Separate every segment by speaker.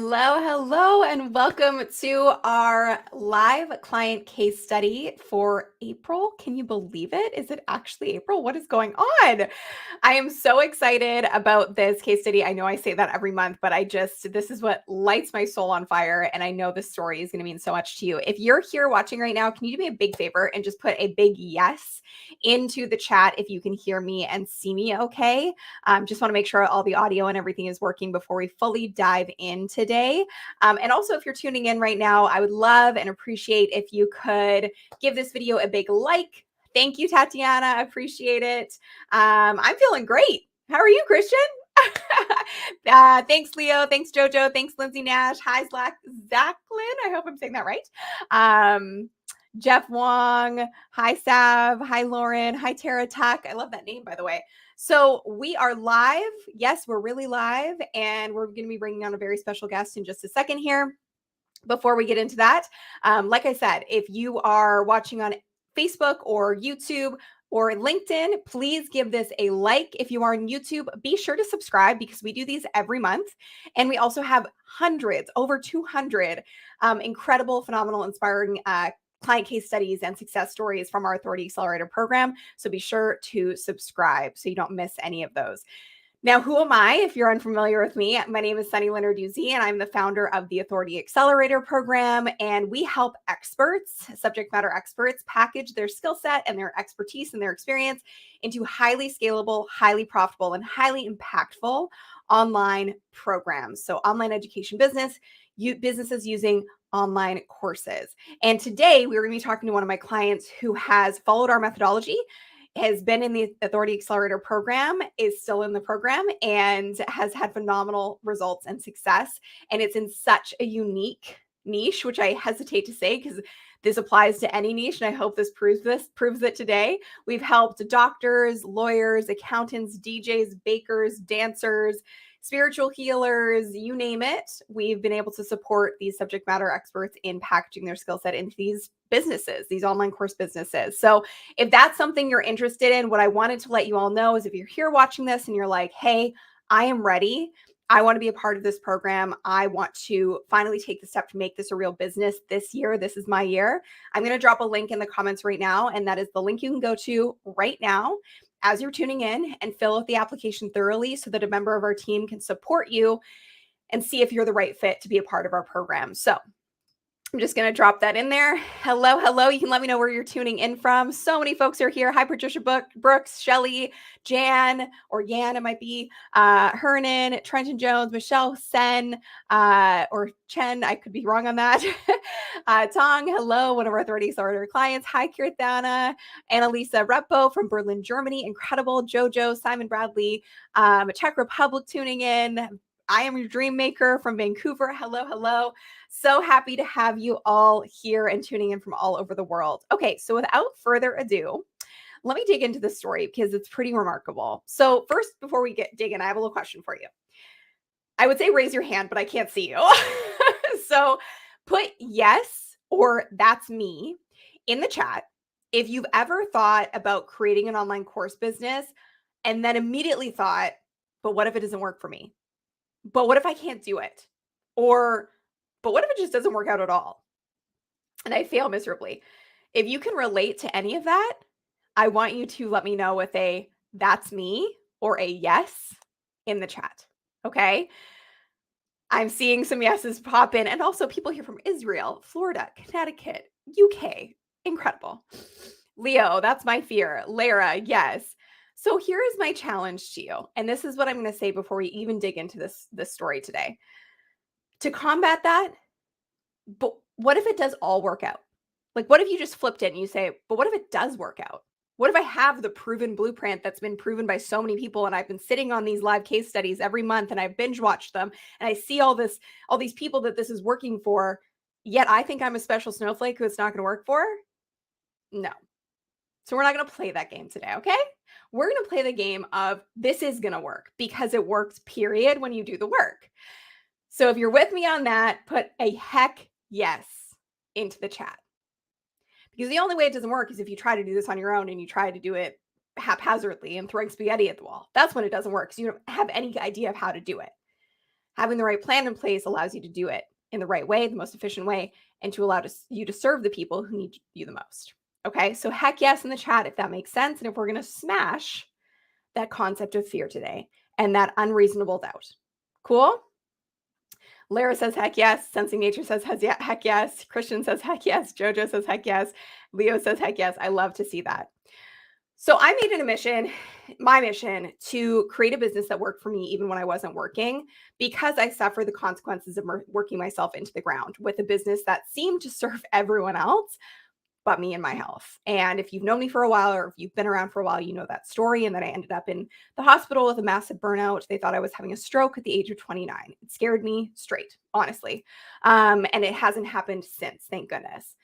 Speaker 1: Hello, and welcome to our live client case study for April. Can you believe it? Is it actually April? What is going on? I am so excited about this case study. I know I say that every month, but this is what lights my soul on fire. And I know this story is going to mean so much to you. If you're here watching right now, can you do me a big favor and just put a big yes into the chat if you can hear me and see me okay? Just want to make sure all the audio and everything is working before we fully dive in today. And also, if you're tuning in right now, I would love and appreciate if you could give this video a big like. Thank you, Tatiana. I appreciate it. I'm feeling great. How are you, Christian? Thanks, Leo. Thanks, Jojo. Thanks, Lindsay Nash. Hi, Zachlin. I hope I'm saying that right. Jeff Wong. Hi, Sav. Hi, Lauren. Hi, Tara Tuck. I love that name, by the way. So we are live. Yes, we're really live, and we're going to be bringing on a very special guest in just a second here. Before we get into that, like I said, if you are watching on Facebook or YouTube or LinkedIn, please give this a like. If you are on YouTube, be sure to subscribe because we do these every month. And we also have hundreds, over 200 incredible, phenomenal, inspiring client case studies and success stories from our Authority Accelerator program. So be sure to subscribe so you don't miss any of those. Now, who am I? If you're unfamiliar with me, my name is Sunny Lenarduzzi, and I'm the founder of the Authority Accelerator program. And we help experts, subject matter experts, package their skill set and their expertise and their experience into highly scalable, highly profitable, and highly impactful online programs. So online education businesses using online courses. And today we're going to be talking to one of my clients who has followed our methodology, has been in the Authority Accelerator program, is still in the program, and has had phenomenal results and success. And it's in such a unique niche, which I hesitate to say because this applies to any niche. And I hope this proves it today. We've helped doctors, lawyers, accountants, DJs, bakers, dancers, spiritual healers, you name it. We've been able to support these subject matter experts in packaging their skill set into these businesses, these online course businesses. So if that's something you're interested in, what I wanted to let you all know is if you're here watching this and you're like, hey, I am ready. I want to be a part of this program. I want to finally take the step to make this a real business this year. This is my year. I'm going to drop a link in the comments right now. And that is the link you can go to right now as you're tuning in and fill out the application thoroughly so that a member of our team can support you and see if you're the right fit to be a part of our program. So I'm just going to drop that in there. Hello. You can let me know where you're tuning in from. So many folks are here. Hi, Patricia Brooks, Shelly, Jan, or Yan, it might be, Hernan, Trenton Jones, Michelle Sen, or Chen. I could be wrong on that. Tong, hello, one of our Authority Accelerator clients. Hi, Kirthana, Annalisa Repo from Berlin, Germany. Incredible. Jojo, Simon Bradley, Czech Republic tuning in. I am your dream maker from Vancouver. Hello. So happy to have you all here and tuning in from all over the world. Okay, so without further ado, let me dig into this story because it's pretty remarkable. So first, before we dig in, I have a little question for you. I would say raise your hand, but I can't see you. So put yes or that's me in the chat if you've ever thought about creating an online course business and then immediately thought, but what if it doesn't work for me? But what if I can't do it? But what if it just doesn't work out at all? And I fail miserably. If you can relate to any of that, I want you to let me know with a that's me or a yes in the chat. Okay. I'm seeing some yeses pop in, and also people here from Israel, Florida, Connecticut, UK. Incredible. Leo, that's my fear. Lara, yes. So here is my challenge to you. And this is what I'm going to say before we even dig into this story today. To combat that, but what if it does all work out? Like, what if you just flipped it and you say, but what if it does work out? What if I have the proven blueprint that's been proven by so many people, and I've been sitting on these live case studies every month and I've binge watched them and I see all these people that this is working for, yet I think I'm a special snowflake who it's not going to work for? No. So we're not going to play that game today, okay? We're going to play the game of this is going to work because it works, period, when you do the work. So if you're with me on that, put a heck yes into the chat. Because the only way it doesn't work is if you try to do this on your own and you try to do it haphazardly and throwing spaghetti at the wall. That's when it doesn't work because you don't have any idea of how to do it. Having the right plan in place allows you to do it in the right way, the most efficient way, and to allow you to serve the people who need you the most. Okay, so heck yes in the chat if that makes sense, and if we're going to smash that concept of fear today and that unreasonable doubt. Cool? Lara says heck yes. Sensing Nature says heck yes. Christian says heck yes. Jojo says heck yes. Leo says heck yes. I love to see that. So I made it my mission, to create a business that worked for me even when I wasn't working, because I suffered the consequences of working myself into the ground with a business that seemed to serve everyone else but me and my health. And if you've known me for a while, or if you've been around for a while, you know that story. And then I ended up in the hospital with a massive burnout. They thought I was having a stroke at the age of 29. It scared me straight, honestly. And it hasn't happened since, thank goodness.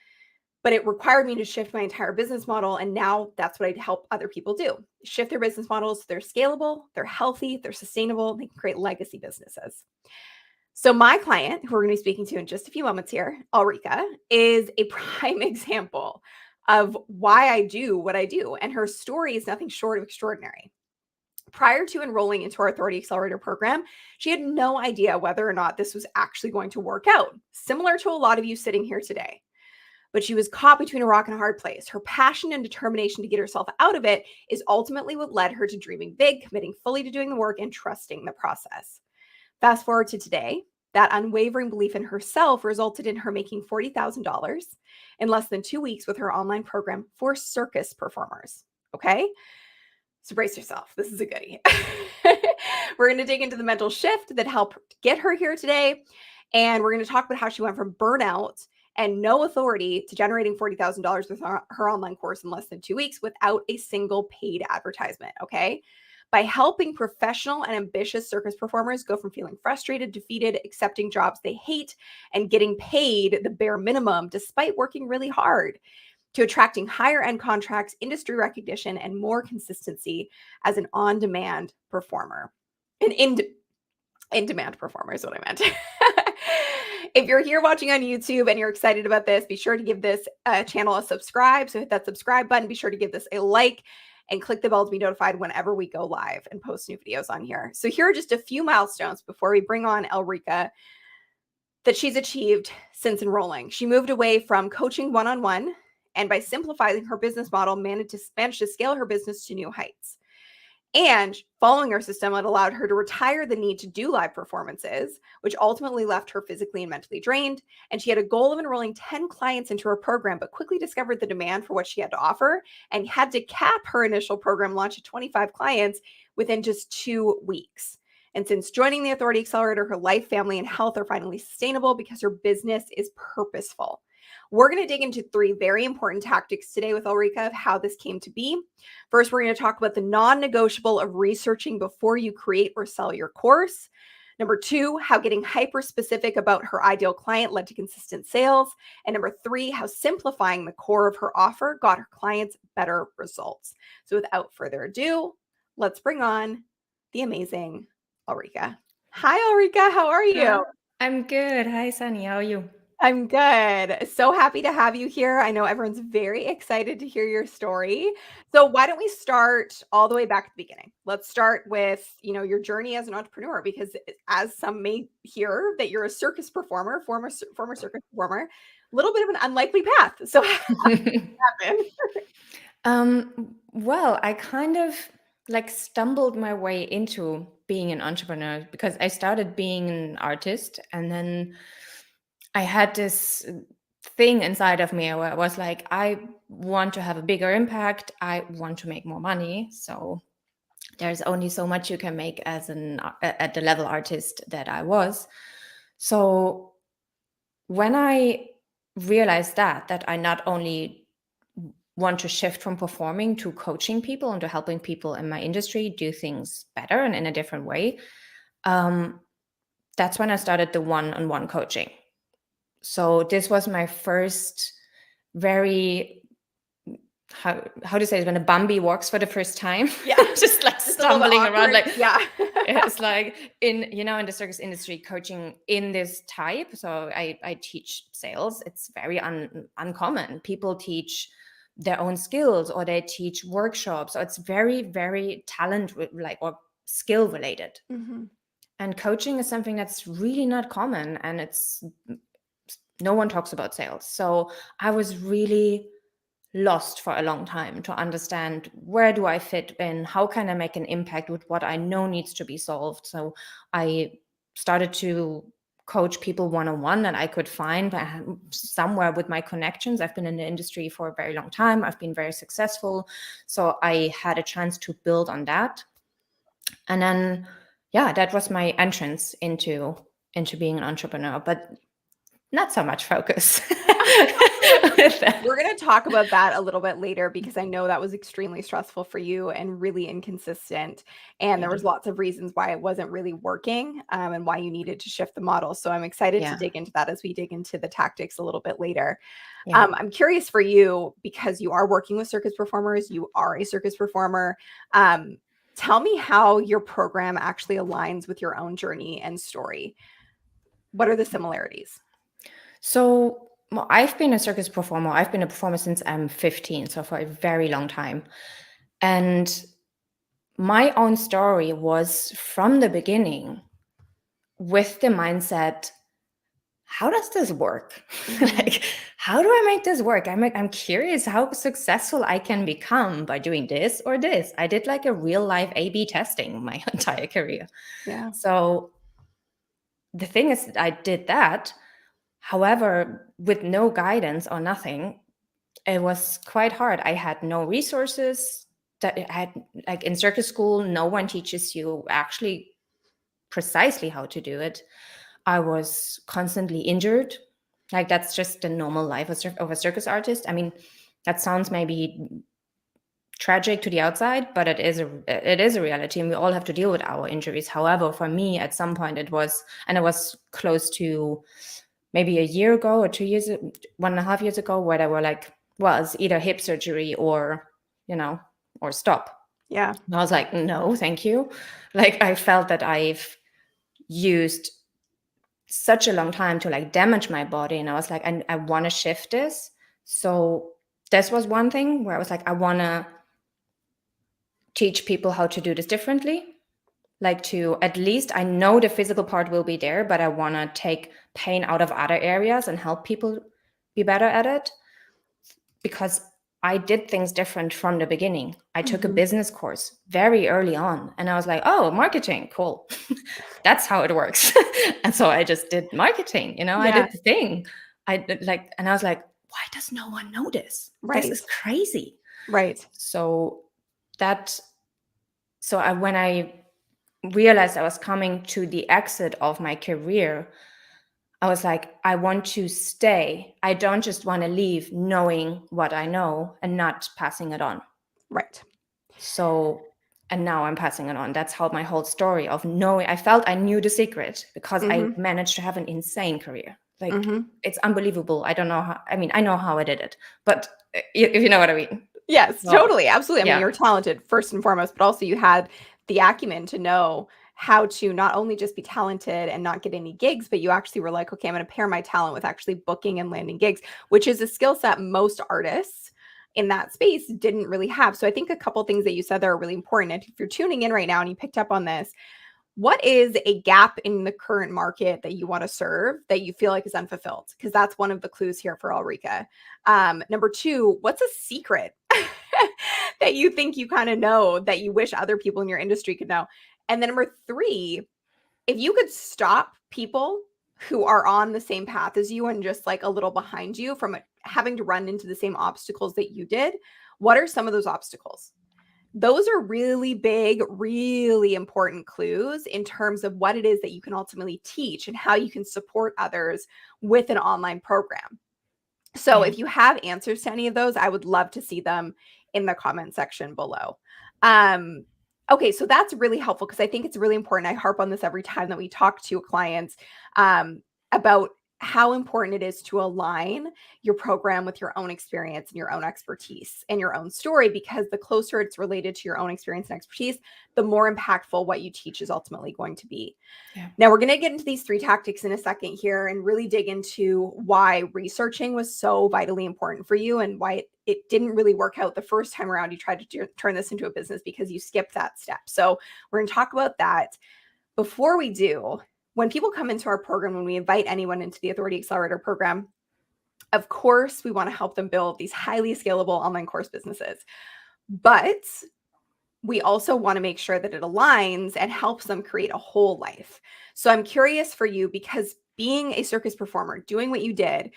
Speaker 1: But it required me to shift my entire business model. And now that's what I help other people do. Shift their business models so they're scalable, they're healthy, they're sustainable, they can create legacy businesses. So my client, who we're going to be speaking to in just a few moments here, Ulrike, is a prime example of why I do what I do. And her story is nothing short of extraordinary. Prior to enrolling into our Authority Accelerator program, she had no idea whether or not this was actually going to work out, similar to a lot of you sitting here today. But she was caught between a rock and a hard place. Her passion and determination to get herself out of it is ultimately what led her to dreaming big, committing fully to doing the work, and trusting the process. Fast forward to today, that unwavering belief in herself resulted in her making $40,000 in less than 2 weeks with her online program for circus performers. Okay? So brace yourself. This is a goodie. We're going to dig into the mental shift that helped get her here today. And we're going to talk about how she went from burnout and no authority to generating $40,000 with her online course in less than 2 weeks without a single paid advertisement. Okay? By helping professional and ambitious circus performers go from feeling frustrated, defeated, accepting jobs they hate, and getting paid the bare minimum despite working really hard, to attracting higher end contracts, industry recognition, and more consistency as an on-demand performer. An in-demand performer is what I meant. If you're here watching on YouTube and you're excited about this, be sure to give this channel a subscribe. So hit that subscribe button. Be sure to give this a like and click the bell to be notified whenever we go live and post new videos on here. So here are just a few milestones before we bring on Ulrike that she's achieved since enrolling. She moved away from coaching one-on-one, and by simplifying her business model, managed to scale her business to new heights. And following our system, it allowed her to retire the need to do live performances, which ultimately left her physically and mentally drained. And she had a goal of enrolling 10 clients into her program, but quickly discovered the demand for what she had to offer and had to cap her initial program launch at 25 clients within just 2 weeks. And since joining the Authority Accelerator, her life, family, and health are finally sustainable because her business is purposeful. We're going to dig into 3 very important tactics today with Ulrike of how this came to be. First, we're going to talk about the non-negotiable of researching before you create or sell your course. Number 2, how getting hyper-specific about her ideal client led to consistent sales. And number 3, how simplifying the core of her offer got her clients better results. So without further ado, let's bring on the amazing Ulrike. Hi, Ulrike. How are you?
Speaker 2: I'm good. Hi, Sunny. How are you?
Speaker 1: I'm good. So happy to have you here. I know everyone's very excited to hear your story. So why don't we start all the way back at the beginning? Let's start with, your journey as an entrepreneur, because as some may hear that you're a circus performer, former circus performer, a little bit of an unlikely path. So how did that happen?
Speaker 2: Well, I kind of stumbled my way into being an entrepreneur because I started being an artist, and then I had this thing inside of me where I was like, I want to have a bigger impact. I want to make more money. So there's only so much you can make as at the level artist that I was. So when I realized that I not only want to shift from performing to coaching people and to helping people in my industry do things better and in a different way, that's when I started the one-on-one coaching. So this was my first very, how to say it, when a Bambi walks for the first time.
Speaker 1: Yeah.
Speaker 2: just stumbling around,
Speaker 1: yeah.
Speaker 2: It's in the circus industry, coaching in this type. So I teach sales. It's very uncommon. People teach their own skills, or they teach workshops. So it's very, very talent or skill related.
Speaker 1: Mm-hmm.
Speaker 2: And coaching is something that's really not common, and no one talks about sales. So I was really lost for a long time to understand, where do I fit in? How can I make an impact with what I know needs to be solved? So I started to coach people one-on-one that I could find somewhere with my connections. I've been in the industry for a very long time. I've been very successful. So I had a chance to build on that. And then, yeah, that was my entrance into being an entrepreneur, but not so much focus.
Speaker 1: We're going to talk about that a little bit later, because I know that was extremely stressful for you and really inconsistent. And there was lots of reasons why it wasn't really working, and why you needed to shift the model. So I'm excited to dig into that as we dig into the tactics a little bit later. I'm curious for you, because you are working with circus performers, you are a circus performer. Tell me how your program actually aligns with your own journey and story. What are the similarities?
Speaker 2: So, well, I've been a circus performer. I've been a performer since I'm 15, so for a very long time. And my own story was from the beginning with the mindset, how does this work? Like, how do I make this work? I'm curious how successful I can become by doing this or this. I did like a real life A/B testing my entire career.
Speaker 1: Yeah.
Speaker 2: So the thing is, I did that. However, with no guidance or nothing, it was quite hard. I had no resources. That I had, like in circus school, no one teaches you actually precisely how to do it. I was constantly injured. Like, that's just the normal life of a circus artist. I mean, that sounds maybe tragic to the outside, but it is a reality, and we all have to deal with our injuries. However, for me, at some point, it was close to maybe a year ago or 2 years, 1.5 years ago, where they were like, well, it's either hip surgery or, or stop.
Speaker 1: Yeah.
Speaker 2: And I was like, no, thank you. Like, I felt that I've used such a long time to like damage my body. And I was like, I want to shift this. So this was one thing where I was like, I want to teach people how to do this differently. Like, to at least, I know the physical part will be there, but I want to take pain out of other areas and help people be better at it. Because I did things different from the beginning. I took a business course very early on, and I was like, oh, marketing, cool. That's how it works. And so I just did marketing, I did the thing. I did and I was like, why does no one know this?
Speaker 1: Right.
Speaker 2: This is crazy.
Speaker 1: Right.
Speaker 2: So when I realized I was coming to the exit of my career, I was like, I want to stay. I don't just want to leave knowing what I know and not passing it on.
Speaker 1: Right.
Speaker 2: So, and now I'm passing it on. That's how my whole story of knowing, I felt I knew the secret because I managed to have an insane career. Like, it's unbelievable. I don't know how, I know how I did it, but if you know what I mean.
Speaker 1: Yes, totally. Absolutely. I mean, you're talented first and foremost, but also you had the acumen to know how to not only just be talented and not get any gigs, but you actually were like, okay, I'm going to pair my talent with actually booking and landing gigs, which is a skill set most artists in that space didn't really have. So I think a couple of things that you said that are really important. And if you're tuning in right now and you picked up on this, what is a gap in the current market that you want to serve that you feel like is unfulfilled? Because that's one of the clues here for Ulrike. Number two, what's a secret that you think you kind of know that you wish other people in your industry could know? And then number three, if you could stop people who are on the same path as you and just like a little behind you from having to run into the same obstacles that you did, what are some of those obstacles? Those are really big, really important clues in terms of what it is that you can ultimately teach and how you can support others with an online program. So if you have answers to any of those, I would love to see them in the comment section below. Okay, so that's really helpful because I think it's really important. I harp on this every time that we talk to clients about how important it is to align your program with your own experience and your own expertise and your own story, because the closer it's related to your own experience and expertise, the more impactful what you teach is ultimately going to be. Yeah. Now, we're going to get into these three tactics in a second here and really dig into why researching was so vitally important for you and why it didn't really work out the first time around you tried to turn this into a business because you skipped that step. So we're going to talk about that. before we do, when people come into our program, when we invite anyone into the Authority Accelerator program, of course, we want to help them build these highly scalable online course businesses. But we also want to make sure that it aligns and helps them create a whole life. So I'm curious for you, because being a circus performer, doing what you did,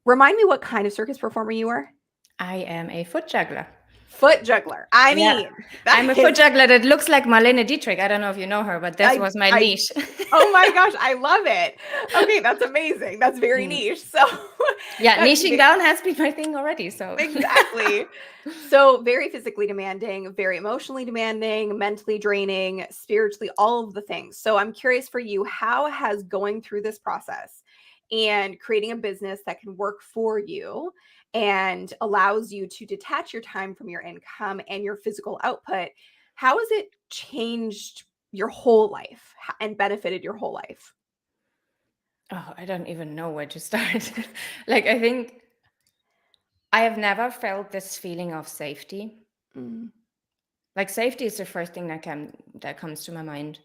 Speaker 1: remind me what kind of circus performer you were?
Speaker 2: I am a foot juggler.
Speaker 1: Foot juggler. I mean,
Speaker 2: I'm a foot juggler that looks like Marlene Dietrich. I don't know if you know her, but this was my niche.
Speaker 1: Oh my gosh, I love it. Okay, that's amazing. That's very niche. So
Speaker 2: yeah, niching down has been my thing already. So
Speaker 1: exactly. So very physically demanding, very emotionally demanding, mentally draining, spiritually, all of the things. So I'm curious for you, how has going through this process and creating a business that can work for you and allows you to detach your time from your income and your physical output, how has it changed your whole life and benefited your whole life?
Speaker 2: Oh, I don't even know where to start. Like, I think I have never felt this feeling of safety. Like, safety is the first thing that comes to my mind,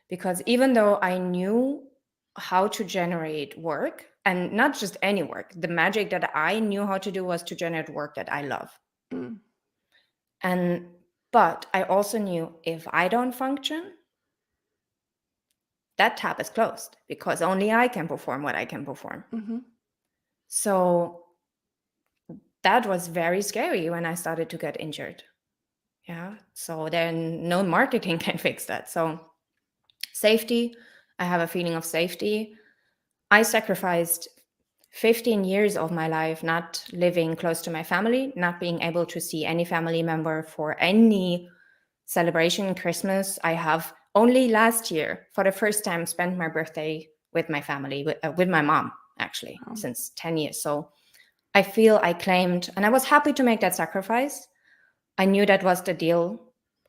Speaker 2: because even though I knew how to generate work, and not just any work, the magic that I knew how to do was to generate work that I love. But I also knew if I don't function, that tab is closed, because only I can perform what I can perform. So that was very scary when I started to get injured. Yeah. So then no marketing can fix that. So safety, I have a feeling of safety. I sacrificed 15 years of my life not living close to my family, not being able to see any family member for any celebration, Christmas. I have only last year, for the first time, spent my birthday with my family, with my mom, actually, since 10 years. So I feel I claimed, and I was happy to make that sacrifice. I knew that was the deal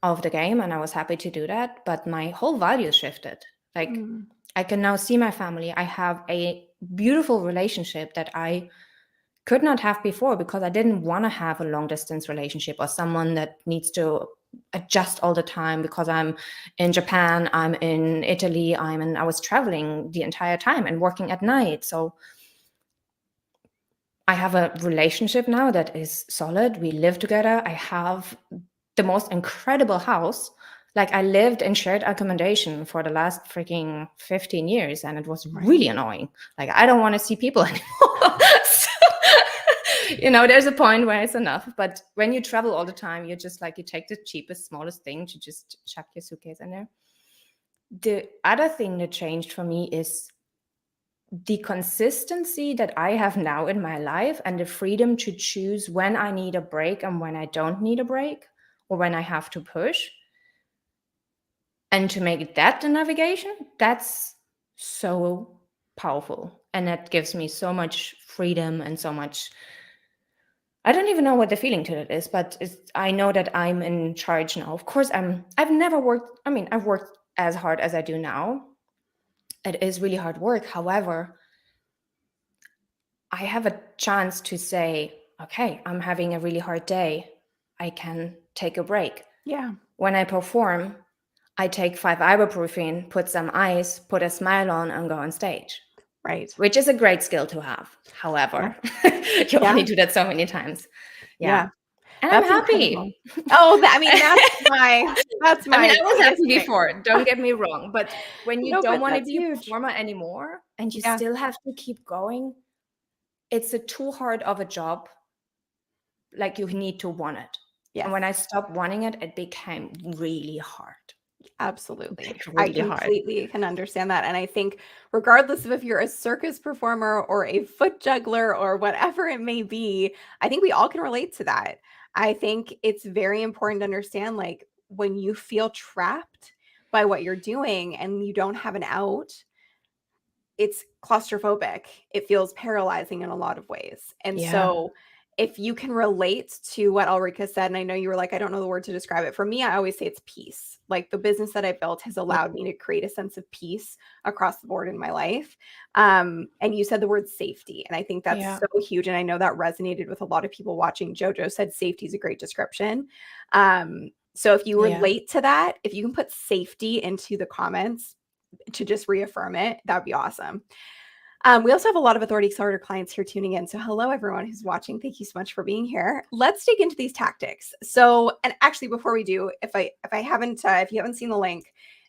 Speaker 2: of the game, and I was happy to do that. But my whole values shifted. Like, I can now see my family. I have a beautiful relationship that I could not have before, because I didn't want to have a long distance relationship or someone that needs to adjust all the time, because I'm in Japan, I'm in Italy, I was traveling the entire time and working at night. So I have a relationship now that is solid. We live together. I have the most incredible house. Like, I lived in shared accommodation for the last freaking 15 years, and it was really annoying. Like, I don't want to see people anymore. There's a point where it's enough. But when you travel all the time, you're just like, you take the cheapest, smallest thing to just chuck your suitcase in there. The other thing that changed for me is the consistency that I have now in my life, and the freedom to choose when I need a break and when I don't need a break, or when I have to push. And to make that the navigation, that's so powerful. And that gives me so much freedom and so much. I don't even know what the feeling to it is, but I know that I'm in charge now. Of course, I've never worked. I've worked as hard as I do now. It is really hard work. However, I have a chance to say, okay, I'm having a really hard day. I can take a break.
Speaker 1: Yeah.
Speaker 2: When I perform, I take 5 ibuprofen, put some ice, put a smile on, and go on stage.
Speaker 1: Right.
Speaker 2: Which is a great skill to have. However, you only do that so many times. Yeah. And
Speaker 1: That's
Speaker 2: I'm happy.
Speaker 1: Incredible. Oh, that's my.
Speaker 2: I was happy before. Don't get me wrong. But when you don't want to be a performer anymore, and you still have to keep going, it's too hard of a job. Like, you need to want it. Yes. And when I stopped wanting it, it became really hard.
Speaker 1: Absolutely.
Speaker 2: Really
Speaker 1: I completely can understand that. And I think regardless of if you're a circus performer or a foot juggler or whatever it may be, I think we all can relate to that. I think it's very important to understand, like, when you feel trapped by what you're doing and you don't have an out, it's claustrophobic. It feels paralyzing in a lot of ways. And so if you can relate to what Ulrike said, and I know you were like, I don't know the word to describe it. For me, I always say it's peace. Like, the business that I built has allowed me to create a sense of peace across the board in my life. And you said the word safety. And I think that's so huge. And I know that resonated with a lot of people watching. Jojo said safety is a great description. So if you relate to that, if you can put safety into the comments, to just reaffirm it, that would be awesome. We also have a lot of Authority Accelerator clients here tuning in. So hello, everyone who's watching. Thank you so much for being here. Let's dig into these tactics. So, and actually before we do, if you haven't seen the link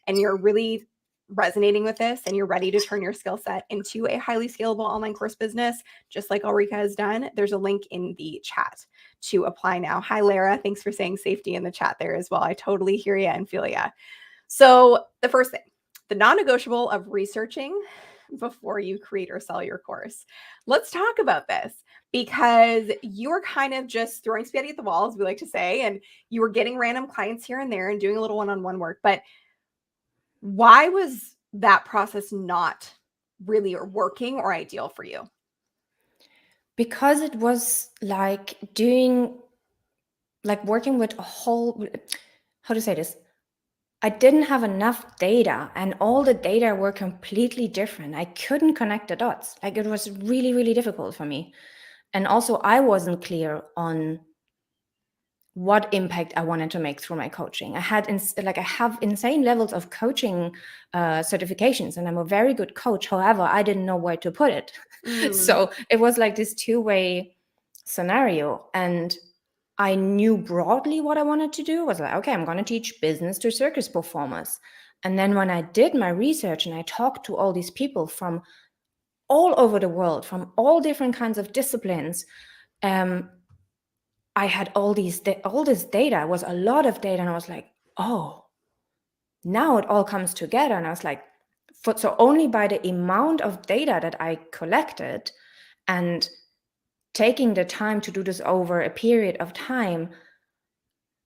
Speaker 1: and you're really resonating with this and you're ready to turn your skill set into a highly scalable online course business, just like Ulrike has done, there's a link in the chat to apply now. Hi, Lara. Thanks for saying safety in the chat there as well. I totally hear you and feel you. So the first thing, the non-negotiable of researching before you create or sell your course. Let's talk about this because you were kind of just throwing spaghetti at the wall, as we like to say, and you were getting random clients here and there and doing a little one-on-one work. But why was that process not really working or ideal for you?
Speaker 2: Because it was like working with a whole, how to say this? I didn't have enough data, and all the data were completely different. I couldn't connect the dots. Like, it was really, really difficult for me. And also, I wasn't clear on what impact I wanted to make through my coaching. I have insane levels of coaching certifications, and I'm a very good coach. However, I didn't know where to put it. So it was like this two-way scenario. And I knew broadly what I wanted to do. I was like, okay, I'm going to teach business to circus performers. And then when I did my research and I talked to all these people from all over the world, from all different kinds of disciplines, I had all this data. It was a lot of data. And I was like, oh, now it all comes together. And I was like, so only by the amount of data that I collected and taking the time to do this over a period of time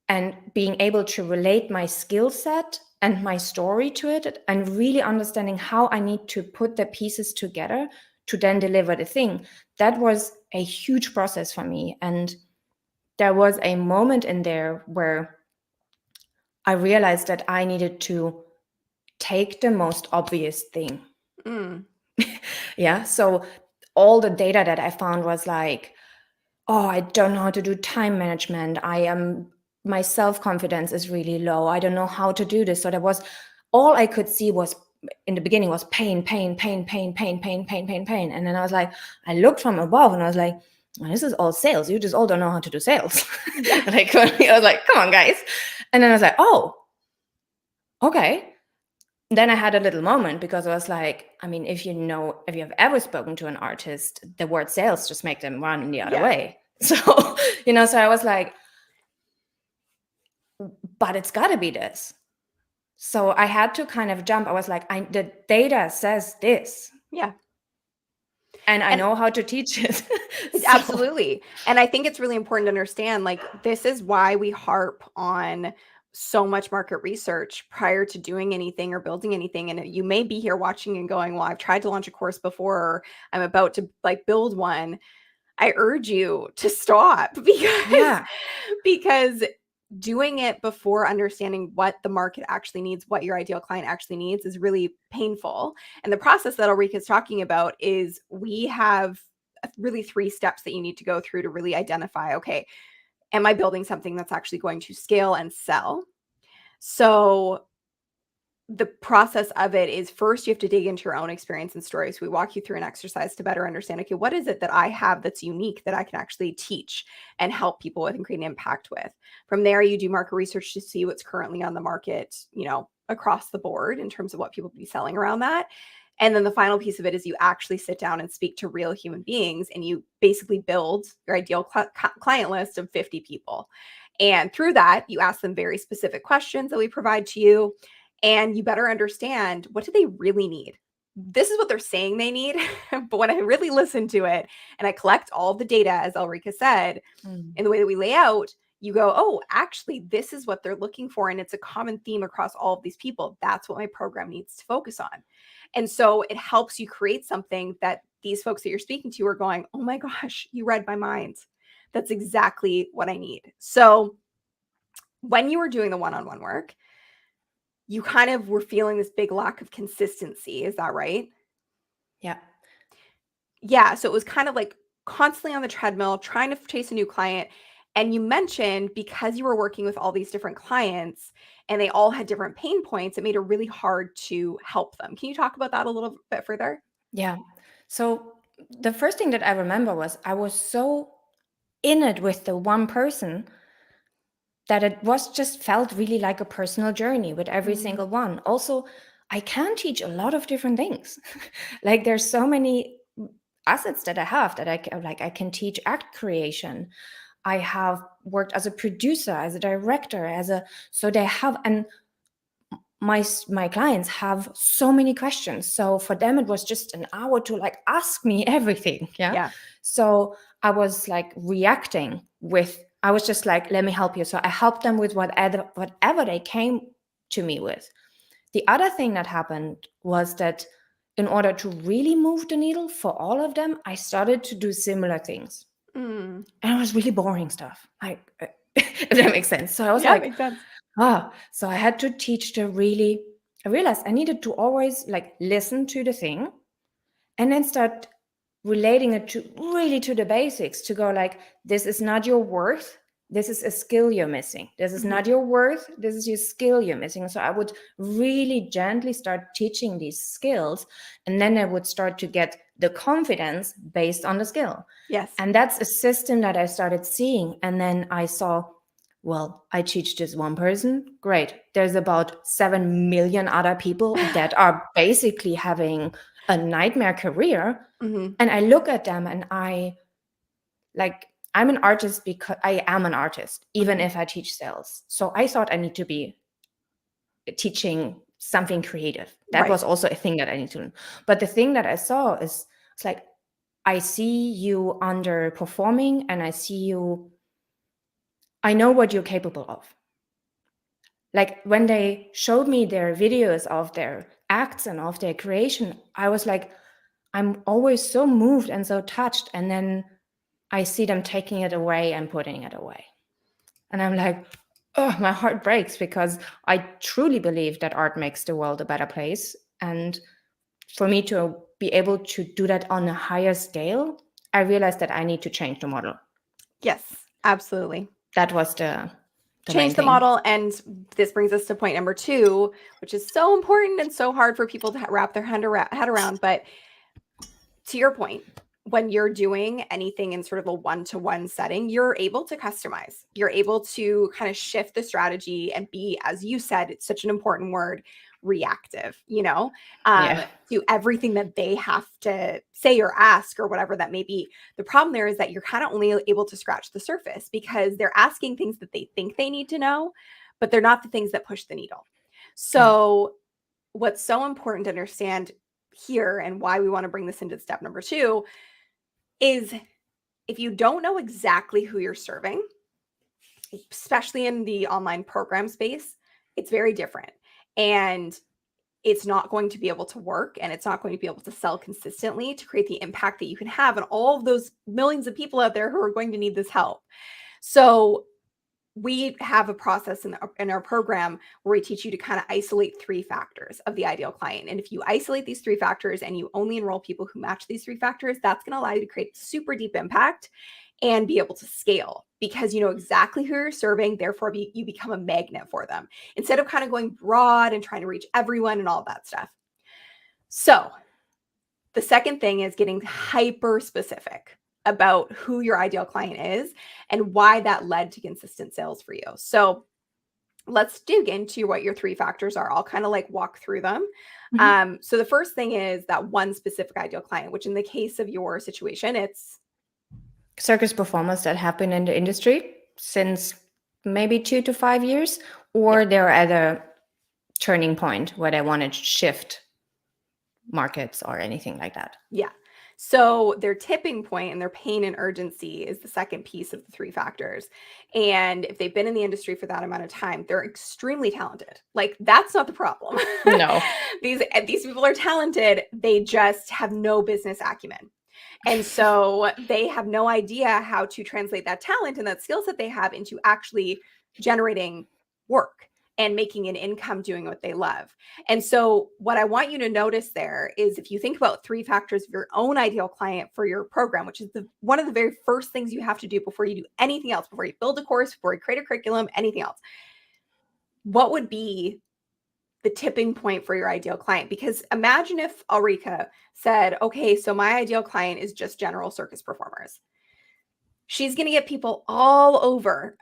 Speaker 2: and being able to relate my skill set and my story to it and really understanding how I need to put the pieces together to then deliver the thing, that was a huge process for me. And there was a moment in there where I realized that I needed to take the most obvious thing. Yeah. So all the data that I found was like, oh, I don't know how to do time management. My self-confidence is really low. I don't know how to do this. So there was, all I could see was in the beginning was pain. And then I was like, I looked from above and I was like, well, this is all sales. You just all don't know how to do sales.
Speaker 1: Yeah.
Speaker 2: I was like, come on, guys. And then I was like, oh, okay. Then I had a little moment because I was like, I mean, if you have ever spoken to an artist, the word sales just make them run in the other way. So, so I was like, but it's got to be this. So I had to kind of jump. I was like, the data says this.
Speaker 1: Yeah.
Speaker 2: And I know how to teach it.
Speaker 1: So. Absolutely. And I think it's really important to understand, like, this is why we harp on so much market research prior to doing anything or building anything. And you may be here watching and going, well, I've tried to launch a course before, or I'm about to build one. I urge you to stop because doing it before understanding what the market actually needs, what your ideal client actually needs, is really painful. And the process that Ulrike is talking about is, we have really 3 steps that you need to go through to really identify, okay, am I building something that's actually going to scale and sell? So the process of it is, first you have to dig into your own experience and story. So we walk you through an exercise to better understand, okay, what is it that I have that's unique that I can actually teach and help people with and create an impact with? From there, you do market research to see what's currently on the market, across the board in terms of what people be selling around that. And then the final piece of it is you actually sit down and speak to real human beings, and you basically build your ideal client list of 50 people. And through that, you ask them very specific questions that we provide to you. And you better understand, what do they really need? This is what they're saying they need. But when I really listen to it and I collect all the data, as Ulrike said, in the way that we lay out, you go, oh, actually, this is what they're looking for. And it's a common theme across all of these people. That's what my program needs to focus on. And so it helps you create something that these folks that you're speaking to are going, oh my gosh, you read my mind. That's exactly what I need. So when you were doing the one-on-one work, you kind of were feeling this big lack of consistency. Is that right?
Speaker 2: Yeah.
Speaker 1: Yeah. So it was kind of like constantly on the treadmill, trying to chase a new client. And you mentioned, because you were working with all these different clients and they all had different pain points, it made it really hard to help them. Can you talk about that a little bit further?
Speaker 2: Yeah. So the first thing that I remember was I was so in it with the one person that it was just felt really like a personal journey with every single one. Also, I can teach a lot of different things. Like there's so many assets that I have that I can teach act creation. I have worked as a producer, as a director, so they have, and my clients have so many questions. So for them, it was just an hour to like ask me everything.
Speaker 1: Yeah.
Speaker 2: So I was like reacting with, I was just like, let me help you. So I helped them with whatever they came to me with. The other thing that happened was that in order to really move the needle for all of them, I started to do similar things. And it was really boring stuff. Like, if that makes sense. So I was like,
Speaker 1: makes sense.
Speaker 2: So I had to I realized I needed to always like listen to the thing and then start relating it to the basics, to go like, this is not your worth. This is a skill you're missing. This is not your worth. This is your skill you're missing. So I would really gently start teaching these skills, and then I would start to get the confidence based on the skill.
Speaker 1: Yes.
Speaker 2: And that's a system that I started seeing. And then I saw, well, I teach this one person. Great. There's about 7 million other people that are basically having a nightmare career. And I look at them and I'm an artist because I am an artist, even if I teach sales. So I thought I need to be teaching something creative. That was also a thing that I need to learn. But the thing that I saw is, it's like, I see you underperforming, and I know what you're capable of. Like when they showed me their videos of their acts and of their creation, I was like, I'm always so moved and so touched. And then I see them taking it away and putting it away. And I'm like, oh, my heart breaks, because I truly believe that art makes the world a better place. And for me to be able to do that on a higher scale, I realized that I need to change the model.
Speaker 1: Yes, absolutely.
Speaker 2: That was the
Speaker 1: change the model. And this brings us to point number 2, which is so important and so hard for people to wrap their head around. But to your point, when you're doing anything in sort of a one-to-one setting, you're able to customize. You're able to kind of shift the strategy and be, as you said, it's such an important word, reactive, to everything that they have to say or ask or whatever that may be. The problem there is that you're kind of only able to scratch the surface, because they're asking things that they think they need to know, but they're not the things that push the needle. So what's so important to understand here, and why we want to bring this into step number 2, is if you don't know exactly who you're serving, especially in the online program space, it's very different. And it's not going to be able to work, and it's not going to be able to sell consistently to create the impact that you can have on all of those millions of people out there who are going to need this help. So we have a process in our program where we teach you to kind of isolate 3 factors of the ideal client. And if you isolate these 3 factors and you only enroll people who match these 3 factors, that's going to allow you to create super deep impact and be able to scale, because you know exactly who you're serving. Therefore, you become a magnet for them, instead of kind of going broad and trying to reach everyone and all that stuff. So the second thing is getting hyper specific about who your ideal client is and why that led to consistent sales for you. So let's dig into what your 3 factors are. I'll kind of like walk through them. So the first thing is that one specific ideal client, which in the case of your situation, it's
Speaker 2: circus performers that have been in the industry since maybe 2 to 5 years, or they're at a turning point where they want to shift markets or anything like that.
Speaker 1: Yeah. So their tipping point and their pain and urgency is the second piece of the 3 factors. And if they've been in the industry for that amount of time, they're extremely talented. Like, that's not the problem.
Speaker 2: No.
Speaker 1: These people are talented. They just have no business acumen. And so they have no idea how to translate that talent and that skill set they have into actually generating work and making an income doing what they love. And so what I want you to notice there is, if you think about 3 factors of your own ideal client for your program, which is one of the very first things you have to do before you do anything else, before you build a course, before you create a curriculum, anything else, what would be the tipping point for your ideal client? Because imagine if Ulrike said, okay, so my ideal client is just general circus performers. She's going to get people all over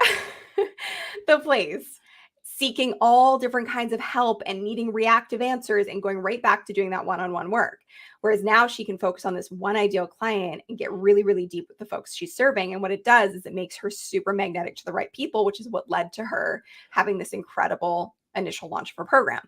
Speaker 1: the place seeking all different kinds of help and needing reactive answers and going right back to doing that one-on-one work. Whereas now she can focus on this one ideal client and get really, really deep with the folks she's serving. And what it does is it makes her super magnetic to the right people, which is what led to her having this incredible initial launch of her program.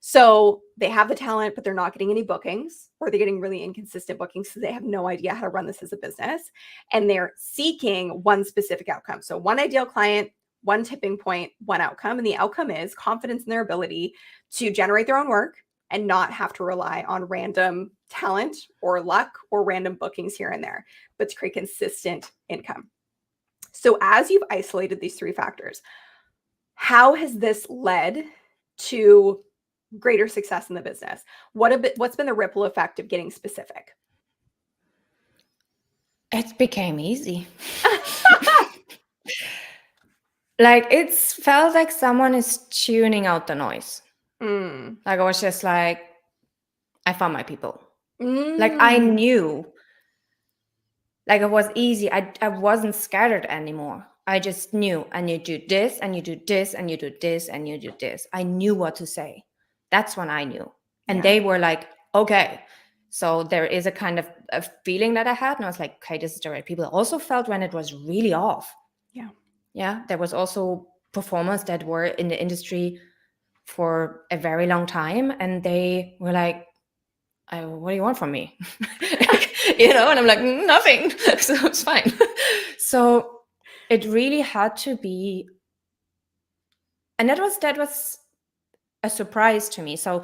Speaker 1: So they have the talent, but they're not getting any bookings, or they're getting really inconsistent bookings. So they have no idea how to run this as a business. And they're seeking one specific outcome. So one ideal client, one tipping point, one outcome. And the outcome is confidence in their ability to generate their own work and not have to rely on random talent or luck or random bookings here and there, but to create consistent income. So as you've isolated these three factors, how has this led to greater success in the business? What's been the ripple effect of getting specific?
Speaker 2: It became easy. Like, it's felt like someone is tuning out the noise. Like, I was just like, I found my people. Like, I knew, like, it was easy. I wasn't scattered anymore. I just knew, and you do this, and you do this, and you do this, and you do this. I knew what to say. That's when I knew. And they were like, okay. So there is a kind of a feeling that I had, and I was like, okay, this is the right people. I also felt when it was really off. Yeah, there was also performers that were in the industry for a very long time, and they were like, what do you want from me? And I'm like, nothing. So it's fine. So it really had to be, and that was a surprise to me. So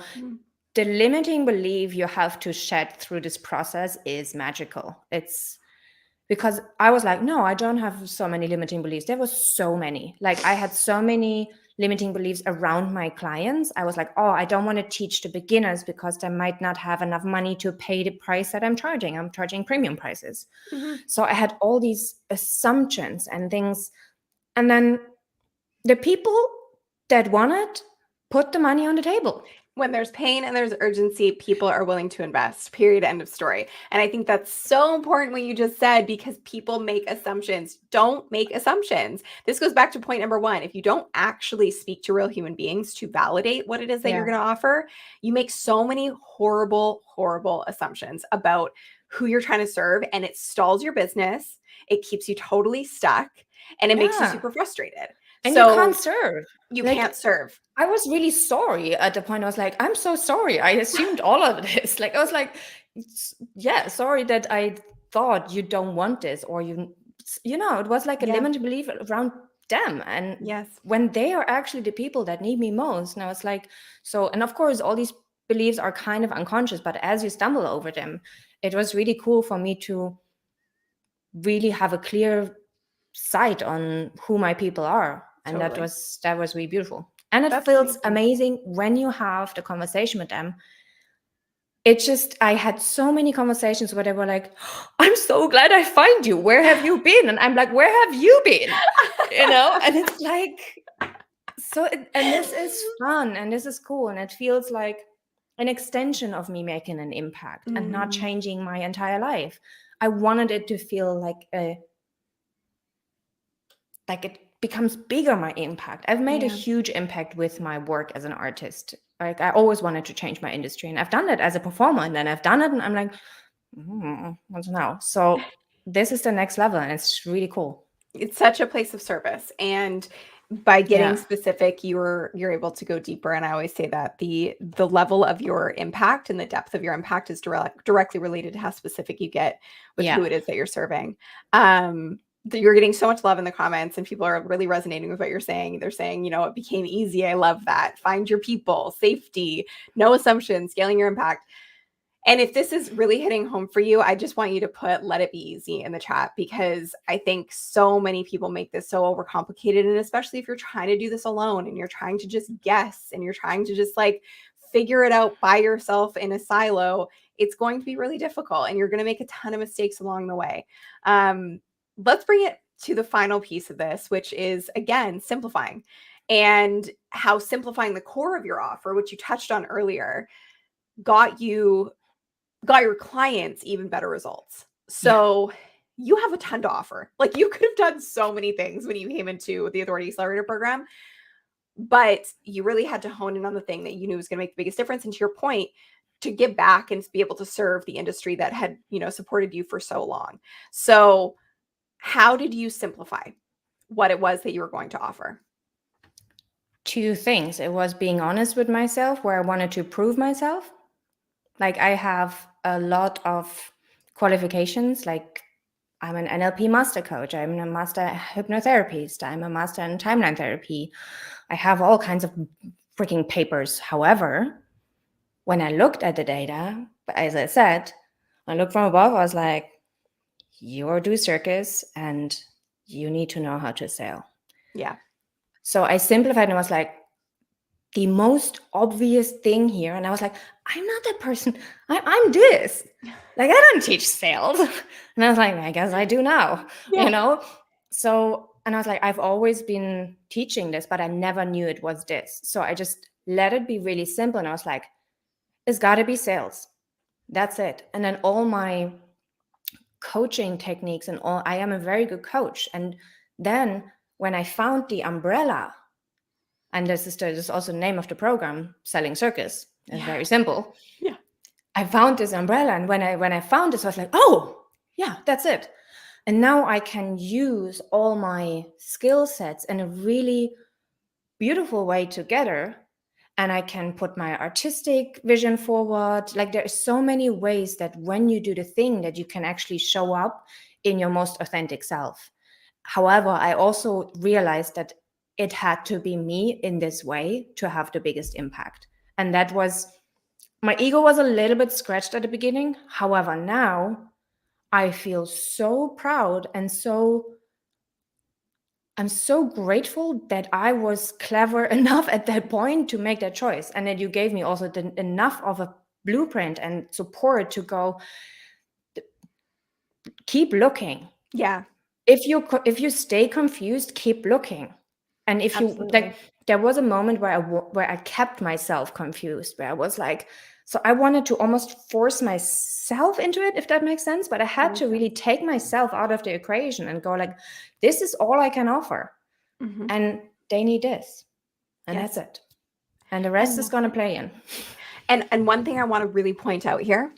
Speaker 2: the limiting belief you have to shed through this process is magical. It's because I was like, no, I don't have so many limiting beliefs. There was so many. Like, I had so many limiting beliefs around my clients. I was like, oh, I don't want to teach the beginners because they might not have enough money to pay the price that I'm charging. I'm charging premium prices. So I had all these assumptions and things. And then the people that wanted put the money on the table.
Speaker 1: When there's pain and there's urgency, people are willing to invest, period, end of story. And I think that's so important what you just said, because people make assumptions. Don't make assumptions. This goes back to point number one. If you don't actually speak to real human beings to validate what it is that you're going to offer, you make so many horrible, horrible assumptions about who you're trying to serve, and it stalls your business. It keeps you totally stuck, and it makes you super frustrated.
Speaker 2: And so you can't serve.
Speaker 1: You can't serve.
Speaker 2: I was really sorry at the point. I was like, I'm so sorry. I assumed all of this. Like, I was like, yeah, sorry that I thought you don't want this, or it was like a limited belief around them. And when they are actually the people that need me most. And I was like, and of course, all these beliefs are kind of unconscious, but as you stumble over them, it was really cool for me to really have a clear sight on who my people are. And that was really beautiful. And it feels amazing when you have the conversation with them. It's just, I had so many conversations where they were like, I'm so glad I find you. Where have you been? And I'm like, where have you been? And it's like, and this is fun, and this is cool. And it feels like an extension of me making an impact and not changing my entire life. I wanted it to feel like it becomes bigger, my impact. I've made a huge impact with my work as an artist. Like, I always wanted to change my industry, and I've done it as a performer, and then I've done it, and I'm like, what's now? So this is the next level, and it's really cool.
Speaker 1: It's such a place of service, and by getting specific, you're able to go deeper. And I always say that the level of your impact and the depth of your impact is directly related to how specific you get with who it is that you're serving. You're getting so much love in the comments, and people are really resonating with what you're saying. They're saying, it became easy. I love that. Find your people, safety, no assumptions, scaling your impact. And if this is really hitting home for you, I just want you to put "let it be easy" in the chat, because I think so many people make this so overcomplicated. And especially if you're trying to do this alone, and you're trying to just guess, and you're trying to just like figure it out by yourself in a silo, it's going to be really difficult, and you're going to make a ton of mistakes along the way. Let's bring it to the final piece of this, which is, again, simplifying. and how simplifying the core of your offer, which you touched on earlier, got your clients even better results. So you have a ton to offer. Like, you could have done so many things when you came into the Authority Accelerator program, but you really had to hone in on the thing that you knew was going to make the biggest difference. And to your point, to give back and to be able to serve the industry that had, supported you for so long. So how did you simplify what it was that you were going to offer?
Speaker 2: Two things. It was being honest with myself, where I wanted to prove myself. Like, I have a lot of qualifications. Like, I'm an NLP master coach. I'm a master hypnotherapist. I'm a master in timeline therapy. I have all kinds of freaking papers. However, when I looked at the data, as I said, I looked from above, I was like, you do circus and you need to know how to sail.
Speaker 1: Yeah.
Speaker 2: So I simplified and I was like, the most obvious thing here. And I was like, I'm not that person. I'm this. Like, I don't teach sales. And I was like, I guess I do now, So, and I was like, I've always been teaching this, but I never knew it was this. So I just let it be really simple. And I was like, it's got to be sales. That's it. And then all my coaching techniques and all, I am a very good coach. And then when I found the umbrella, and this is also the name of the program, Selling Circus. It's very simple.
Speaker 1: Yeah.
Speaker 2: I found this umbrella, and when I found this, I was like, oh, yeah, that's it. And now I can use all my skill sets in a really beautiful way together, and I can put my artistic vision forward. Like, there are so many ways that when you do the thing, that you can actually show up in your most authentic self. However, I also realized that it had to be me in this way to have the biggest impact. And that was, my ego was a little bit scratched at the beginning. However, now I feel so proud and I'm so grateful that I was clever enough at that point to make that choice. And that you gave me also enough of a blueprint and support to go, keep looking.
Speaker 1: Yeah.
Speaker 2: If you stay confused, keep looking. And if you like, there was a moment where I kept myself confused, where I was like, so I wanted to almost force myself into it, if that makes sense. But I had to really take myself out of the equation and go like, this is all I can offer.
Speaker 1: Mm-hmm.
Speaker 2: And they need this. And that's it. And the rest is going to play in.
Speaker 1: And one thing I want to really point out here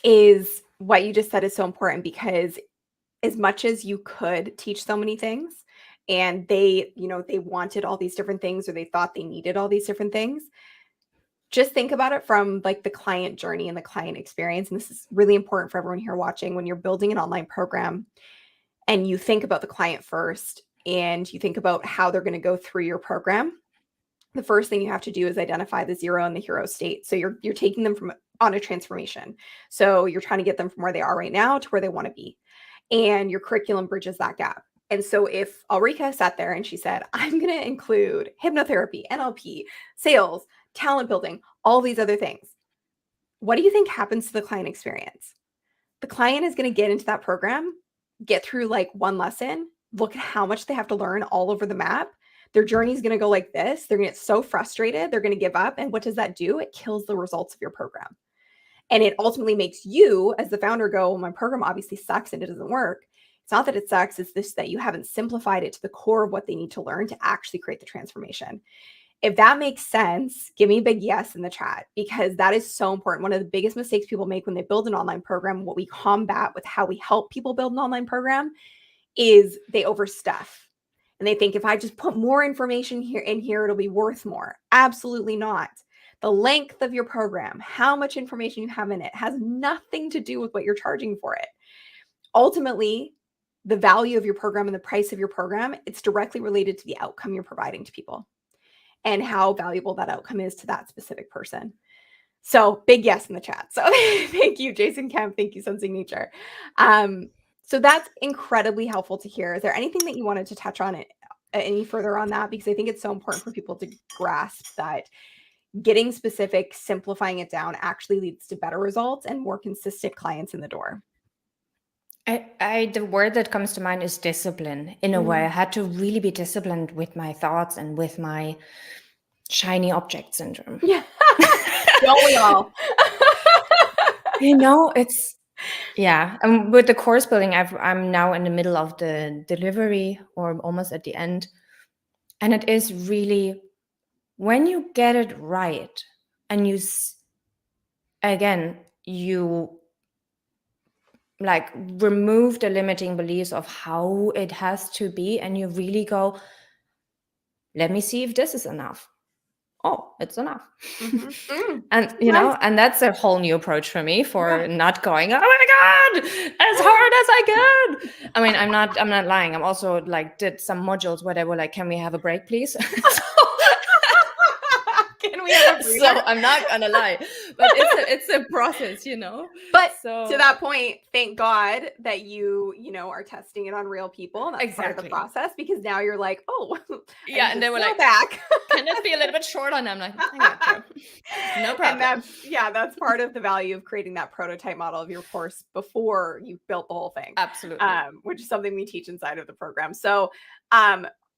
Speaker 1: is what you just said is so important, because as much as you could teach so many things, and they wanted all these different things, or they thought they needed all these different things, just think about it from like the client journey and the client experience. And this is really important for everyone here watching. When you're building an online program and you think about the client first, and you think about how they're going to go through your program, the first thing you have to do is identify the zero and the hero state. So you're taking them on a transformation. So you're trying to get them from where they are right now to where they want to be. And your curriculum bridges that gap. And so if Ulrike sat there and she said, I'm going to include hypnotherapy, NLP, sales, talent building, all these other things, what do you think happens to the client experience? The client is going to get into that program, get through like one lesson, look at how much they have to learn all over the map. Their journey is going to go like this. They're going to get so frustrated. They're going to give up. And what does that do? It kills the results of your program. And it ultimately makes you as the founder go, well, my program obviously sucks and it doesn't work. It's not that it sucks. It's this, that you haven't simplified it to the core of what they need to learn to actually create the transformation. If that makes sense, give me a big yes in the chat, because that is so important. One of the biggest mistakes people make when they build an online program, what we combat with how we help people build an online program, is they overstuff. And they think if I just put more information here, it'll be worth more. Absolutely not. The length of your program, how much information you have in it, has nothing to do with what you're charging for it. Ultimately, the value of your program and the price of your program, it's directly related to the outcome you're providing to people and how valuable that outcome is to that specific person. So big yes in the chat. So thank you, Jason Kemp. Thank you, Sensing Nature. So that's incredibly helpful to hear. Is there anything that you wanted to touch on it any further on that? Because I think it's so important for people to grasp that getting specific, simplifying it down actually leads to better results and more consistent clients in the door.
Speaker 2: The word that comes to mind is discipline. In a way, I had to really be disciplined with my thoughts and with my shiny object syndrome.
Speaker 1: Yeah. Don't we all?
Speaker 2: It's yeah. With the course building, I'm now in the middle of the delivery or almost at the end, and it is really when you get it right, and again you like remove the limiting beliefs of how it has to be, and you really go, let me see if this is enough. Oh, it's enough. And
Speaker 1: Nice.
Speaker 2: and that's a whole new approach for me, for not going, oh my god, as hard as I can. I mean, I'm not lying. I'm also like did some modules where they were like, can we have a break, please?
Speaker 1: Can we have a breather?
Speaker 2: So I'm not gonna lie, but it's a process,
Speaker 1: But
Speaker 2: so
Speaker 1: to that point, thank God that you are testing it on real people. And that's part of the
Speaker 2: exactly.
Speaker 1: process, because now you're like, oh,
Speaker 2: Yeah, and they were like,
Speaker 1: back.
Speaker 2: can this be a little bit shorter? And I'm like, I got you. No
Speaker 1: And
Speaker 2: problem.
Speaker 1: that's part of the value of creating that prototype model of your course before you've built the whole thing.
Speaker 2: Absolutely.
Speaker 1: Which is something we teach inside of the program. So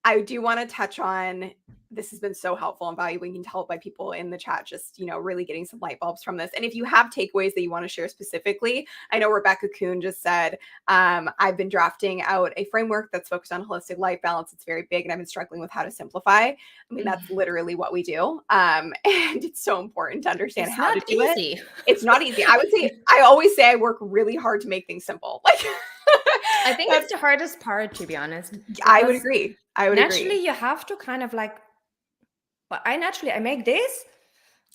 Speaker 1: I do want to touch on, this has been so helpful and valuable. You can tell by people in the chat, just, really getting some light bulbs from this. And if you have takeaways that you want to share specifically, I know Rebecca Kuhn just said, I've been drafting out a framework that's focused on holistic life balance. It's very big, and I've been struggling with how to simplify. I mean, that's literally what we do. And it's so important to understand how to do it. It's not easy. I always say I work really hard to make things simple. Like,
Speaker 2: I think it's the hardest part, to be honest.
Speaker 1: I would agree.
Speaker 2: Naturally, you have to kind of like, well, I make this.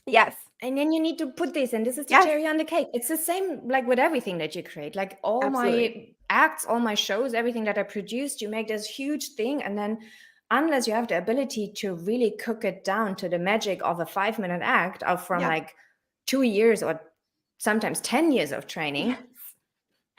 Speaker 1: Yes.
Speaker 2: And then you need to put this, and this is the cherry on the cake. It's the same like with everything that you create. Like all my acts, all my shows, everything that I produced, you make this huge thing. And then unless you have the ability to really cook it down to the magic of a 5-minute act of from like 2 years or sometimes 10 years of training,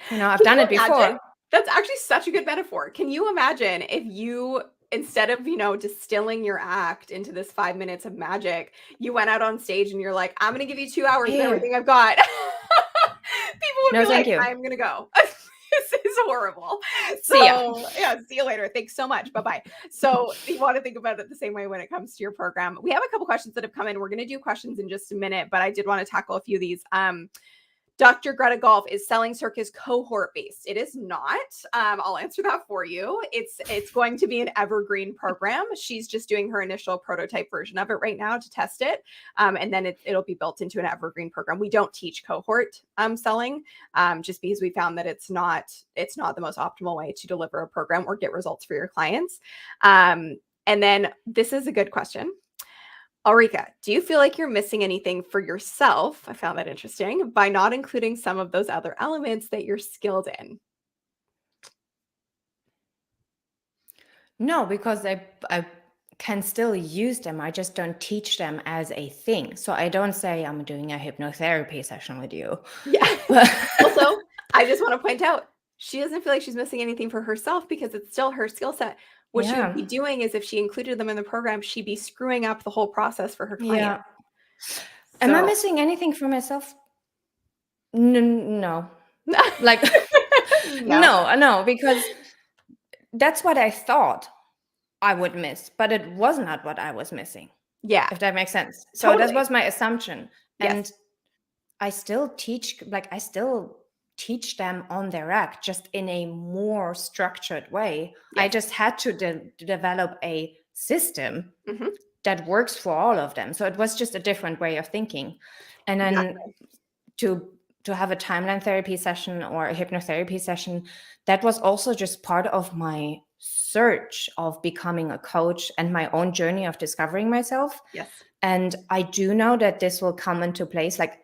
Speaker 2: I've done it before.
Speaker 1: That's actually such a good metaphor. Can you imagine if you, instead of, distilling your act into this 5 minutes of magic, you went out on stage and you're like, I'm going to give you 2 hours of everything I've got. People would be like, I'm going to go. This is horrible.
Speaker 2: See ya.
Speaker 1: See you later. Thanks so much. Bye-bye. So you want to think about it the same way when it comes to your program. We have a couple questions that have come in. We're going to do questions in just a minute, but I did want to tackle a few of these. Dr. Greta Golf, is selling circus cohort based? It is not. I'll answer that for you. It's going to be an evergreen program. She's just doing her initial prototype version of it right now to test it. And then it'll be built into an evergreen program. We don't teach cohort selling, just because we found that it's not the most optimal way to deliver a program or get results for your clients. And then this is a good question. Ulrike, do you feel like you're missing anything for yourself? I found that interesting, by not including some of those other elements that you're skilled in.
Speaker 2: No, because I can still use them. I just don't teach them as a thing. So I don't say I'm doing a hypnotherapy session with you.
Speaker 1: Yeah. Also, I just want to point out, she doesn't feel like she's missing anything for herself because it's still her skill set. What she would be doing is, if she included them in the program, she'd be screwing up the whole process for her client.
Speaker 2: Yeah. Am I missing anything for myself? No. Like, no, because that's what I thought I would miss, but it was not what I was missing.
Speaker 1: Yeah.
Speaker 2: If that makes sense. So that was my assumption.
Speaker 1: Yes.
Speaker 2: And I still teach them on their act, just in a more structured way. Yes. I just had to develop a system that works for all of them. So it was just a different way of thinking. And then to have a timeline therapy session or a hypnotherapy session, that was also just part of my search of becoming a coach and my own journey of discovering myself.
Speaker 1: Yes.
Speaker 2: And I do know that this will come into place. Like,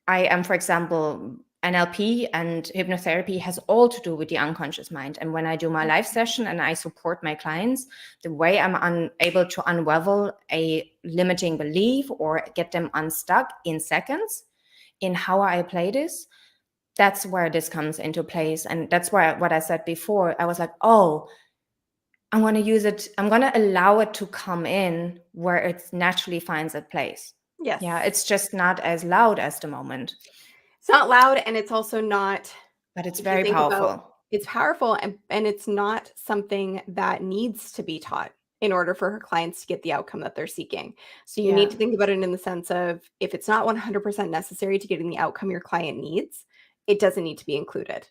Speaker 2: I am, for example, NLP and hypnotherapy has all to do with the unconscious mind. And when I do my live session and I support my clients, the way I'm able to unravel a limiting belief or get them unstuck in seconds in how I apply this, that's where this comes into place. And that's why what I said before, I was like, oh, I'm going to use it. I'm going to allow it to come in where it naturally finds its place.
Speaker 1: Yes.
Speaker 2: Yeah, it's just not as loud as the moment.
Speaker 1: It's not loud, and it's also not
Speaker 2: But it's
Speaker 1: If you
Speaker 2: very
Speaker 1: think about
Speaker 2: powerful.
Speaker 1: it's powerful, and it's not something that needs to be taught in order for her clients to get the outcome that they're seeking. So you need
Speaker 2: Yeah.
Speaker 1: to think about it in the sense of if it's not 100% necessary to getting the outcome your client needs, it doesn't need to be included.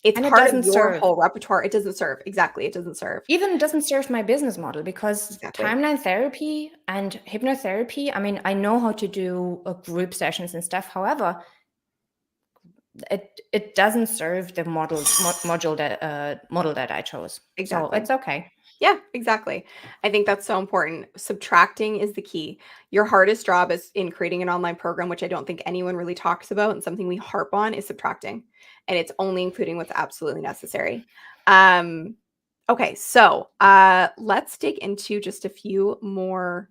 Speaker 1: It's
Speaker 2: And it
Speaker 1: part of
Speaker 2: doesn't
Speaker 1: your
Speaker 2: serve.
Speaker 1: whole repertoire. It doesn't serve. Exactly. It doesn't serve.
Speaker 2: Even doesn't serve my business model, because
Speaker 1: Exactly.
Speaker 2: timeline therapy and hypnotherapy, I mean, I know how to do group sessions and stuff. However, it doesn't serve the model that I chose. So
Speaker 1: Exactly.
Speaker 2: it's okay.
Speaker 1: Yeah, exactly. I think that's so important. Subtracting is the key. Your hardest job is in creating an online program, which I don't think anyone really talks about, and something we harp on is subtracting. And it's only including what's absolutely necessary. Okay, so let's dig into just a few more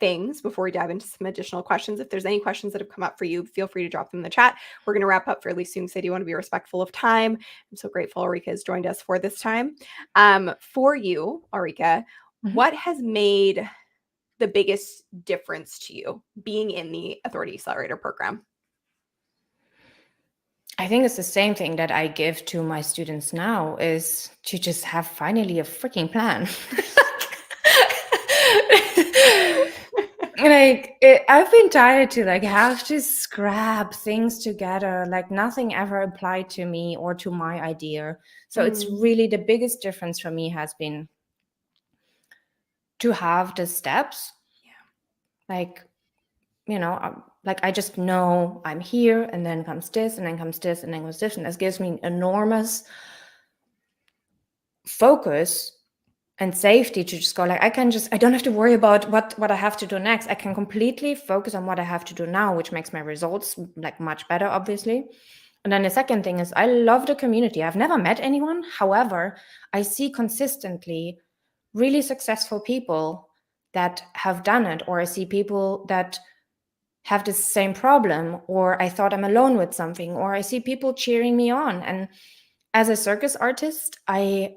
Speaker 1: things before we dive into some additional questions. If there's any questions that have come up for you, feel free to drop them in the chat. We're going to wrap up fairly soon, so I do want to be respectful of time. I'm so grateful Ulrike has joined us for this time. For you, Ulrike,
Speaker 2: Mhm.
Speaker 1: what has made the biggest difference to you being in the Authority Accelerator program?
Speaker 2: I think it's the same thing that I give to my students now, is to just have finally a freaking plan. I've been tired to like have to scrap things together, like nothing ever applied to me or to my idea. So it's
Speaker 1: Mm,
Speaker 2: really the biggest difference for me has been to have the steps, like, like I just know I'm here, and then comes this, and then comes this, and then comes this, and this gives me enormous focus and safety to just go, like, I don't have to worry about what I have to do next. I can completely focus on what I have to do now, which makes my results like much better, obviously. And then the second thing is I love the community. I've never met anyone. However, I see consistently really successful people that have done it, or I see people that have the same problem, or I thought I'm alone with something, or I see people cheering me on. And as a circus artist, I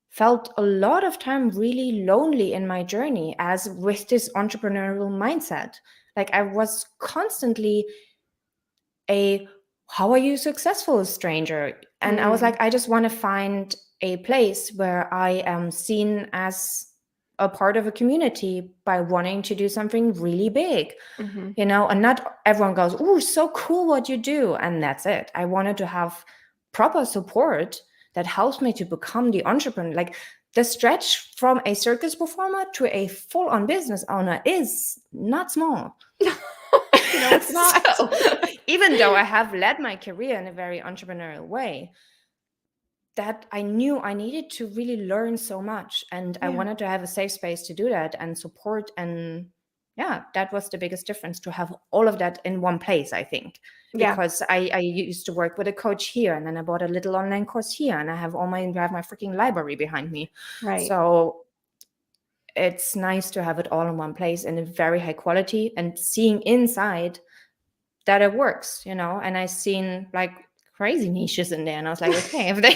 Speaker 2: felt a lot of time really lonely in my journey, as with this entrepreneurial mindset. Like I was constantly a how are you successful stranger, and I was
Speaker 1: mm,
Speaker 2: like, I just want to find a place where I am seen as a part of a community by wanting to do something really big,
Speaker 1: mhm.
Speaker 2: and not everyone goes, oh, so cool what you do, and that's it. I wanted to have proper support that helps me to become the entrepreneur. Like the stretch from a circus performer to a full-on business owner is not small.
Speaker 1: No, it's not.
Speaker 2: So even though I have led my career in a very entrepreneurial way, that I knew I needed to really learn so much, and I
Speaker 1: Yeah.
Speaker 2: wanted to have a safe space to do that and support. And yeah, that was the biggest difference, to have all of that in one place, I think.
Speaker 1: Yeah.
Speaker 2: Because I used to work with a coach here, and then I bought a little online course here, and I have my freaking library behind me.
Speaker 1: Right.
Speaker 2: So it's nice to have it all in one place in a very high quality, and seeing inside that it works, and I seen like crazy niches in there, and I was like, okay, if they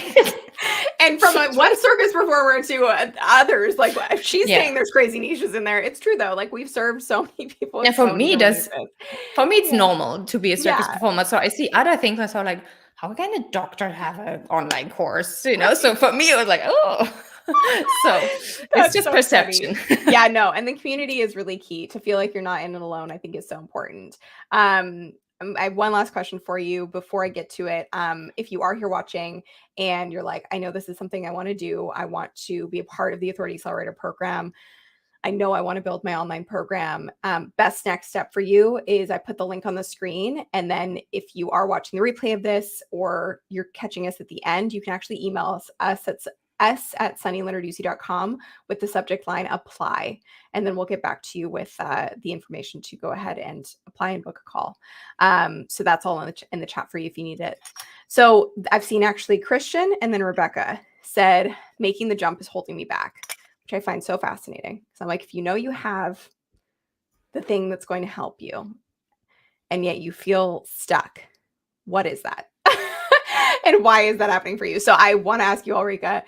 Speaker 1: And from one circus performer to others, like if she's
Speaker 2: yeah.
Speaker 1: saying there's crazy niches in there, it's true though. Like we've served so many people
Speaker 2: Yeah,
Speaker 1: in so many different niches.
Speaker 2: for me it's
Speaker 1: Yeah.
Speaker 2: normal to be a circus
Speaker 1: Yeah.
Speaker 2: performer. So I see other things, I saw like, how can a doctor have an online course? So
Speaker 1: Right.
Speaker 2: for me it was like, oh. So it's
Speaker 1: That's
Speaker 2: just
Speaker 1: so funny.
Speaker 2: perception.
Speaker 1: Yeah, no, and the community is really key. To feel like you're not in it alone, I think is so important. I have one last question for you before I get to it. If you are here watching and you're like, I know this is something I want to do, I want to be a part of the Authority Accelerator program. I know I want to build my online program. Best next step for you is I put the link on the screen. And then if you are watching the replay of this or you're catching us at the end, you can actually email us at s@sunnyleonarduzzi.com with the subject line apply. And then we'll get back to you with the information to go ahead and apply and book a call. So that's all in the chat for you if you need it. So I've seen actually Christian and then Rebecca said, making the jump is holding me back, which I find so fascinating. So I'm like, if you know you have the thing that's going to help you and yet you feel stuck, what is that? And why is that happening for you? So I want to ask you, Ulrike,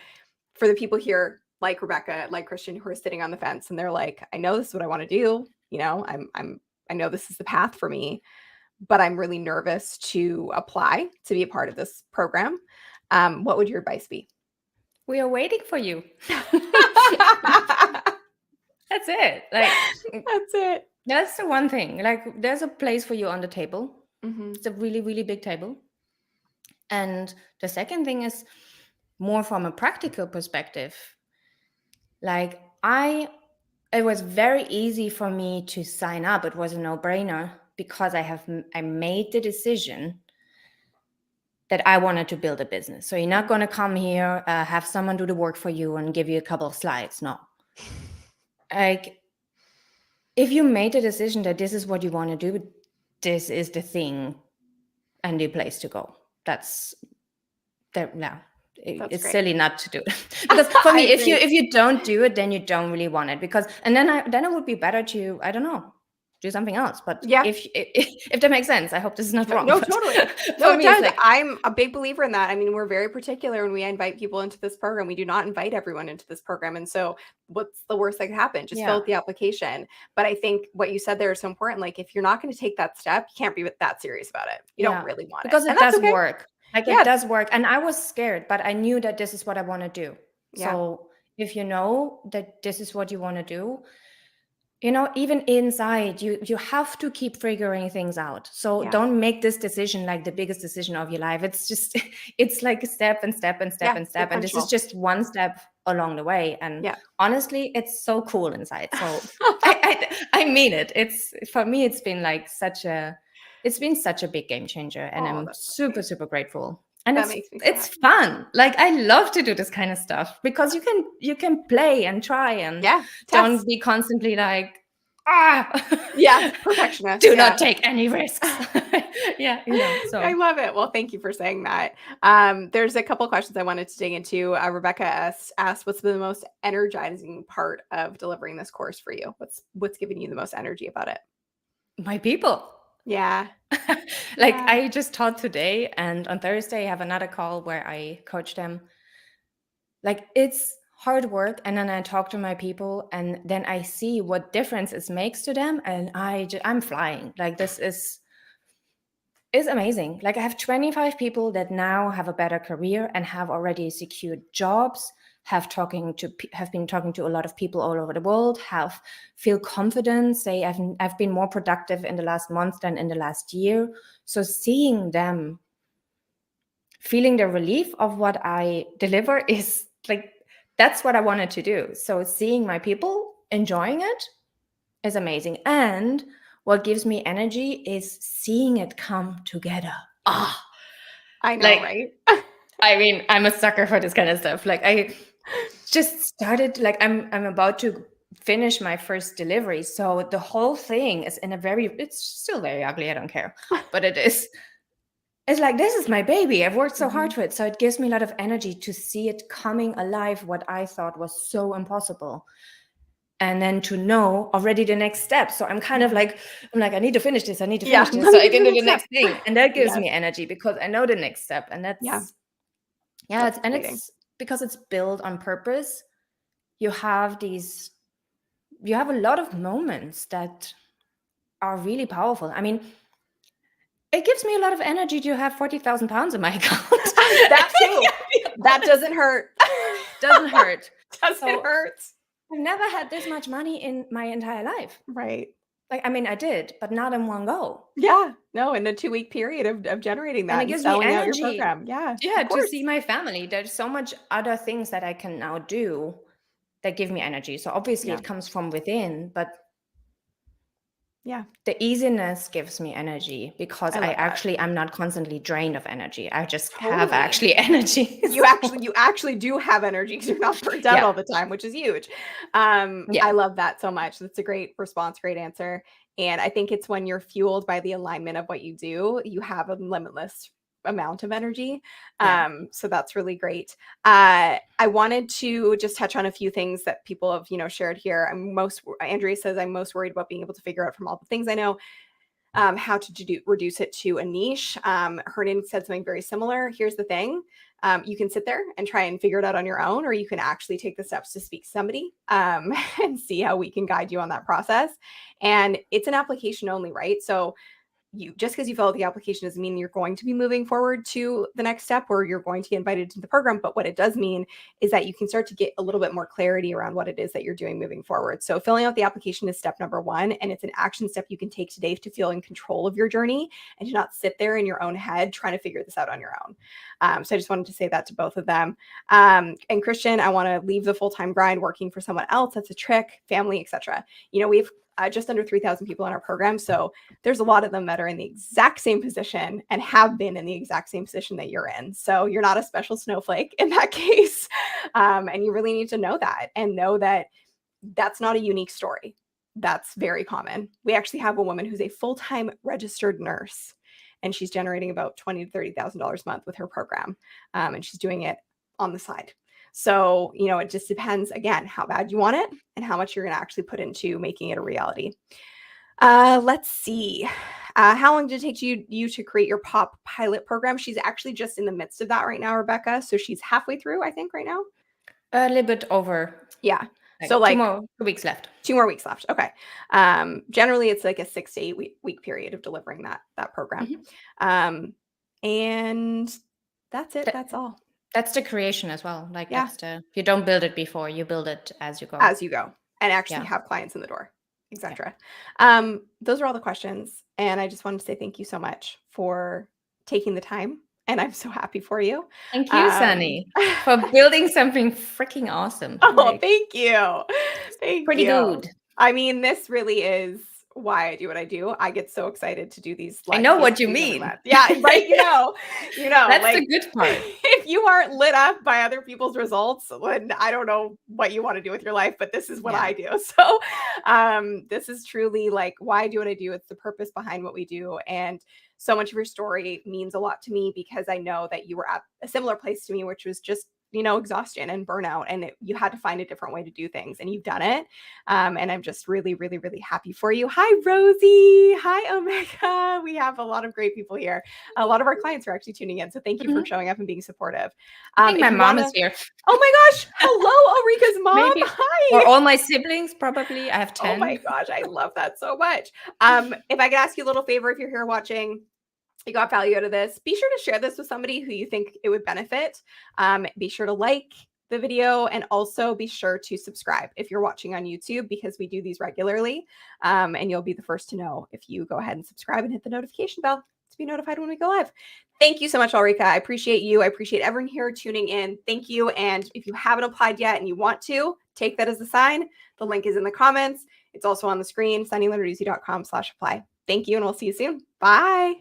Speaker 1: for the people here, like Rebecca, like Christian, who are sitting on the fence and they're like, I know this is what I want to do. I know this is the path for me, but I'm really nervous to apply to be a part of this program. What would your advice be?
Speaker 2: We are waiting for you. That's it. Like,
Speaker 1: That's it.
Speaker 2: that's the one thing. Like, there's a place for you on the table.
Speaker 1: Mm-hmm.
Speaker 2: It's a really, really big table. And the second thing is more from a practical perspective. Like, it was very easy for me to sign up. It was a no-brainer because I made the decision that I wanted to build a business. So you're not going to come here, have someone do the work for you and give you a couple of slides. No. Like, if you made the decision that this is what you want to do, this is the thing and the place to go. That's that. Yeah, it's
Speaker 1: great.
Speaker 2: silly not to do it. Because for me,
Speaker 1: I agree.
Speaker 2: if you don't do it, then you don't really want it. Because and then it would be better to, I don't know, do something else. But
Speaker 1: Yeah.
Speaker 2: if that makes sense, I hope this is not wrong.
Speaker 1: No,
Speaker 2: but
Speaker 1: totally.
Speaker 2: for
Speaker 1: No, it
Speaker 2: me,
Speaker 1: does.
Speaker 2: it's like,
Speaker 1: I'm a big believer in that. I mean, we're very particular when we invite people into this program. We do not invite everyone into this program. And so what's the worst that could happen? Just fill
Speaker 2: yeah,
Speaker 1: out the application. But I think what you said there is so important. Like, if you're not going to take that step, you can't be that serious about it. You don't
Speaker 2: yeah,
Speaker 1: really want
Speaker 2: because
Speaker 1: it.
Speaker 2: it
Speaker 1: And that's
Speaker 2: does
Speaker 1: okay.
Speaker 2: work. Like
Speaker 1: Yeah.
Speaker 2: it does work, and I was scared, but I knew that this is what I want to do.
Speaker 1: Yeah.
Speaker 2: So if you know that this is what you want to do, even inside you have to keep figuring things out. So
Speaker 1: Yeah.
Speaker 2: don't make this decision like the biggest decision of your life. It's just it's like a step and step and step and step, and this is just one step along the way. And
Speaker 1: Yeah.
Speaker 2: honestly, it's so cool inside. So I mean it. It's for me, it's been such a big game changer, and I'm super super grateful. And
Speaker 1: That makes me so
Speaker 2: it's
Speaker 1: happy.
Speaker 2: fun. Like, I love to do this kind of stuff because you can play and try and don't be constantly like,
Speaker 1: Perfectionist.
Speaker 2: do not take any risks. Yeah, so
Speaker 1: I love it. Well, thank you for saying that. There's a couple questions I wanted to dig into. Rebecca asked, what's the most energizing part of delivering this course for you? What's giving you the most energy about it?
Speaker 2: my people.
Speaker 1: Yeah.
Speaker 2: Like, I just taught today, and on Thursday I have another call where I coach them. Like, it's hard work, and then I talk to my people, and then I see what difference it makes to them, and I'm flying. Like, this is amazing. Like, I have 25 people that now have a better career and have already secured jobs, have been talking to a lot of people all over the world, feel confident, say I've been more productive in the last month than in the last year. So seeing them feeling the relief of what I deliver is like, that's what I wanted to do. So seeing my people enjoying it is amazing. And what gives me energy is seeing it come together.
Speaker 1: I know, right?
Speaker 2: I mean, I'm a sucker for this kind of stuff. Like, I just started, like, I'm about to finish my first delivery. So the whole thing is it's still very ugly. I don't care, but it's like, this is my baby. I've worked so hard for it. So it gives me a lot of energy to see it coming alive, what I thought was so impossible. And then to know already the next step. So I'm kind of like, I need to finish this. I need to finish this so I can do the next thing. And that gives me energy because I know the next step. And that's it's because it's built on purpose. You have a lot of moments that are really powerful. I mean, it gives me a lot of energy to have 40,000 pounds in my account.
Speaker 1: That too. That doesn't hurt.
Speaker 2: Doesn't hurt.
Speaker 1: Doesn't hurt.
Speaker 2: I've never had this much money in my entire life.
Speaker 1: Right.
Speaker 2: Like, I mean, I did, but not in one go.
Speaker 1: Yeah. No, in a 2-week period of generating that
Speaker 2: And it
Speaker 1: and
Speaker 2: gives me
Speaker 1: selling out your
Speaker 2: energy.
Speaker 1: program. Yeah.
Speaker 2: Yeah, to see my family. There's so much other things that I can now do that give me energy. So obviously it comes from within, but the easiness gives me energy because I'm not constantly drained of energy. I just have actually energy.
Speaker 1: You actually do have energy because you're not burnt out all the time, which is huge. I love that so much. That's a great response, great answer. And I think it's when you're fueled by the alignment of what you do, you have a limitless amount of energy. So that's really great. I wanted to just touch on a few things that people have, shared here. Andrea says, I'm most worried about being able to figure out from all the things I know, how to reduce it to a niche. Hernan said something very similar. Here's the thing. You can sit there and try and figure it out on your own, or you can actually take the steps to speak to somebody and see how we can guide you on that process. And it's an application only, right? So just because you fill out the application doesn't mean you're going to be moving forward to the next step or you're going to get invited to the program. But what it does mean is that you can start to get a little bit more clarity around what it is that you're doing moving forward. So filling out the application is step number one, and it's an action step you can take today to feel in control of your journey and to not sit there in your own head trying to figure this out on your own. So I just wanted to say that to both of them. And Christian, I want to leave the full-time grind working for someone else. That's a trick, family, etc. We've just under 3,000 people in our program. So there's a lot of them that are in the exact same position and have been in the exact same position that you're in. So you're not a special snowflake in that case. And you really need to know that and know that that's not a unique story. That's very common. We actually have a woman who's a full-time registered nurse, and she's generating about $20,000 to $30,000 a month with her program. And she's doing it on the side. So, it just depends, again, how bad you want it and how much you're going to actually put into making it a reality. Let's see. How long did it take you to create your POP pilot program? She's actually just in the midst of that right now, Rebecca. So she's halfway through, I think, right now.
Speaker 2: A little bit over.
Speaker 1: Yeah.
Speaker 2: So 2 weeks left.
Speaker 1: 2 more weeks left. Okay. Generally, it's like a 6 to 8 week period of delivering that program. Mm-hmm. And that's it. That's all.
Speaker 2: That's the creation as well. You don't build it before, you build it as you go.
Speaker 1: As you go and actually have clients in the door, etc. Those are all the questions. And I just wanted to say thank you so much for taking the time. And I'm so happy for you.
Speaker 2: Thank you, Sunny, for building something freaking awesome.
Speaker 1: Thank you.
Speaker 2: Pretty good.
Speaker 1: I mean, this really is why I do what I do. I get so excited to do these.
Speaker 2: I know what you mean.
Speaker 1: Yeah, right. You know.
Speaker 2: That's the good part.
Speaker 1: If you aren't lit up by other people's results, then I don't know what you want to do with your life, but this is what I do. So this is truly why I do what I do. It's the purpose behind what we do. And so much of your story means a lot to me because I know that you were at a similar place to me, which was just exhaustion and burnout, and you had to find a different way to do things, and you've done it. And I'm just really, really, really happy for you. Hi, Rosie. Hi, Omega. We have a lot of great people here. A lot of our clients are actually tuning in. So thank you for showing up and being supportive.
Speaker 2: I think my mom is here.
Speaker 1: Oh my gosh. Hello, Ulrike's mom.
Speaker 2: Maybe.
Speaker 1: Hi.
Speaker 2: Or all my siblings, probably. I have 10.
Speaker 1: Oh my gosh. I love that so much. If I could ask you a little favor, if you're here watching, you got value out of this, be sure to share this with somebody who you think it would benefit. Be sure to like the video and also be sure to subscribe if you're watching on YouTube, because we do these regularly. And you'll be the first to know if you go ahead and subscribe and hit the notification bell to be notified when we go live. Thank you so much, Ulrike. I appreciate you. I appreciate everyone here tuning in. Thank you. And if you haven't applied yet and you want to, take that as a sign. The link is in the comments. It's also on the screen, sunnylenarduzzi.com/apply. Thank you, and we'll see you soon. Bye.